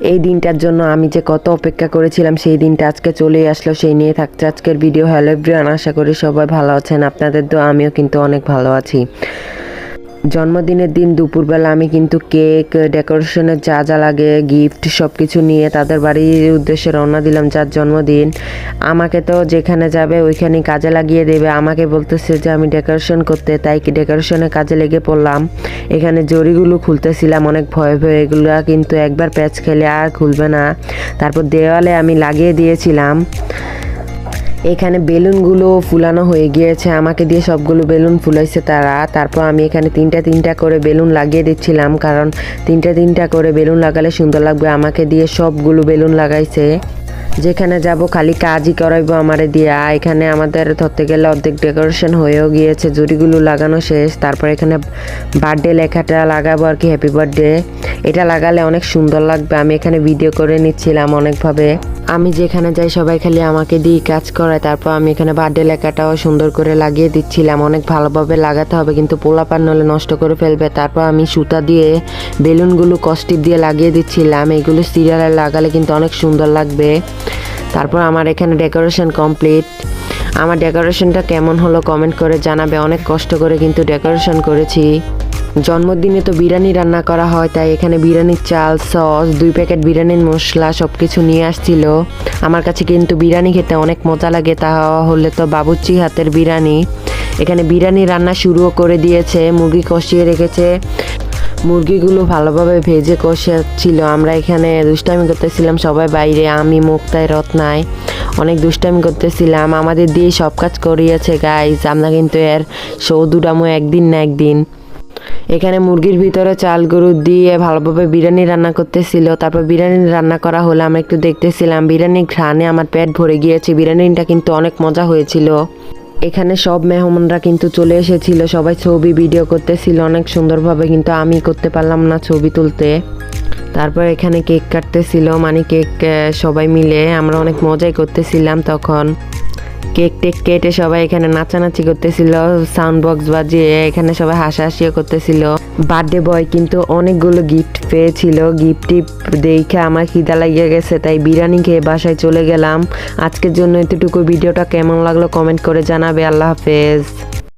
এই দিনটার জন্য আমি যে কত অপেক্ষা করেছিলাম, সেই দিনটা আজকে চলেই আসলো। সেই নিয়ে থাকছে আজকের ভিডিও। হ্যালো এভরিওয়ান, আশা করি সবাই ভালো আছেন। আপনাদের তো আমিও কিন্তু অনেক ভালো আছি। জন্মদিনের দিন দুপুরবেলা আমি কিন্তু কেক, ডেকোরেশনের যা যা লাগে, গিফট সব কিছু নিয়ে তাদের বাড়ির উদ্দেশ্যে রওনা দিলাম। যার জন্মদিন, আমাকে তো যেখানে যাবে ওইখানেই কাজে লাগিয়ে দেবে। আমাকে বলতেছে যে আমি ডেকোরেশন করতে, তাই কি ডেকোরেশনের কাজে লেগে পড়লাম। এখানে জরিগুলো খুলতেছিলাম অনেক ভয়ে ভয়ে, এগুলো কিন্তু একবার প্যাচ খেলে আর খুলবে না। তারপর দেওয়ালে আমি লাগিয়ে দিয়েছিলাম। এখানে বেলুনগুলো ফুলানো হয়ে গিয়েছে, আমাকে দিয়ে সবগুলো বেলুন ফুলাইছে তারা। তারপর আমি এখানে তিনটা করে বেলুন লাগিয়ে দিচ্ছিলাম, কারণ তিনটা করে বেলুন লাগালে সুন্দর লাগবে। আমাকে দিয়ে সবগুলো বেলুন লাগাইছে। যেখানে যাব খালি কাজই করাইবো আমারে দিয়া। এখানে আমাদের ধরতে গেলে অর্ধেক ডেকোরেশন হয়েও গিয়েছে, জরিগুলো লাগানো শেষ। তারপর এখানে বার্থডে লেখাটা লাগাবো আর কি, হ্যাপি বার্থডে। এটা লাগালে অনেক সুন্দর লাগবে। আমি এখানে ভিডিও করে নিচ্ছিলাম অনেকভাবে। আমি যেখানে যাই সবাই খালি আমাকে দিয়ে কাজ করায়। তারপর আমি এখানে বার্থডে লেখাটাও সুন্দর করে লাগিয়ে দিচ্ছিলাম। অনেক ভালোভাবে লাগাতে হবে, কিন্তু পোলাপান নলে নষ্ট করে ফেলবে। তারপর আমি সুতা দিয়ে বেলুনগুলো কস্টিপ দিয়ে লাগিয়ে দিচ্ছিলাম। এগুলো সিরিয়ালে লাগালে কিন্তু অনেক সুন্দর লাগবে। তারপর আমার এখানে ডেকোরেশন কমপ্লিট। আমার ডেকোরেশনটা কেমন হলো কমেন্ট করে জানাবে। অনেক কষ্ট করে কিন্তু ডেকোরেশন করেছি। জন্মদিনে তো বিরিয়ানি রান্না করা হয়, তাই এখানে বিরিয়ানির চাল, সস, 2 প্যাকেট বিরিয়ানির মশলা সব কিছু নিয়ে আসছিল। আমার কাছে কিন্তু বিরিয়ানি খেতে অনেক মজা লাগে, তা হলে তো বাবুর্চি হাতের বিরিয়ানি। এখানে বিরিয়ানি রান্না শুরুও করে দিয়েছে। মুরগি কষিয়ে রেখেছে, মুরগিগুলো ভালোভাবে ভেজে কষাচ্ছিল। আমরা এখানে দুষ্টামি করতেছিলাম সবাই বাইরে, আমি মুক্তায় রত্নায় অনেক দুষ্টামি করতেছিলাম। আমাদের দিয়ে সব কাজ করিয়েছে গাইজ। আমরা কিন্তু এর সৌদুরামো একদিন না একদিন। এখানে মুরগির ভিতরে চাল গরু দিয়ে ভালোভাবে বিরিয়ানি রান্না করতেছিল। তারপর বিরিয়ানি রান্না করা হলে আমরা একটু দেখতেছিলাম। বিরিয়ানির ঘ্রাণে আমার পেট ভরে গিয়েছে। বিরিয়ানিটা কিন্তু অনেক মজা হয়েছিল। এখানে সব মেহমানরা কিন্তু চলে এসেছিল, সবাই ছবি ভিডিও করতেছিল অনেক সুন্দরভাবে, কিন্তু আমি করতে পারলাম না ছবি তুলতে। তারপর এখানে কেক কাটতেছিল, মানে কেক সবাই মিলে আমরা অনেক মজাই করতেছিলাম তখন। কেক টেক কেটে সবাই এখানে নাচানাচি করতেছিল, সাউন্ড বক্স বাজিয়ে এখানে সবাই হাসাহাসিও করতেছিল। বার্থডে বয় কিন্তু অনেকগুলো গিফট পেয়েছিল। গিফট টিপ দেখে আমার খিদা লাগিয়ে গেছে, তাই বিরিয়ানি খেয়ে বাসায় চলে গেলাম। আজকের জন্য এতটুকু। ভিডিওটা কেমন লাগলো কমেন্ট করে জানাবে। আল্লাহ হাফেজ।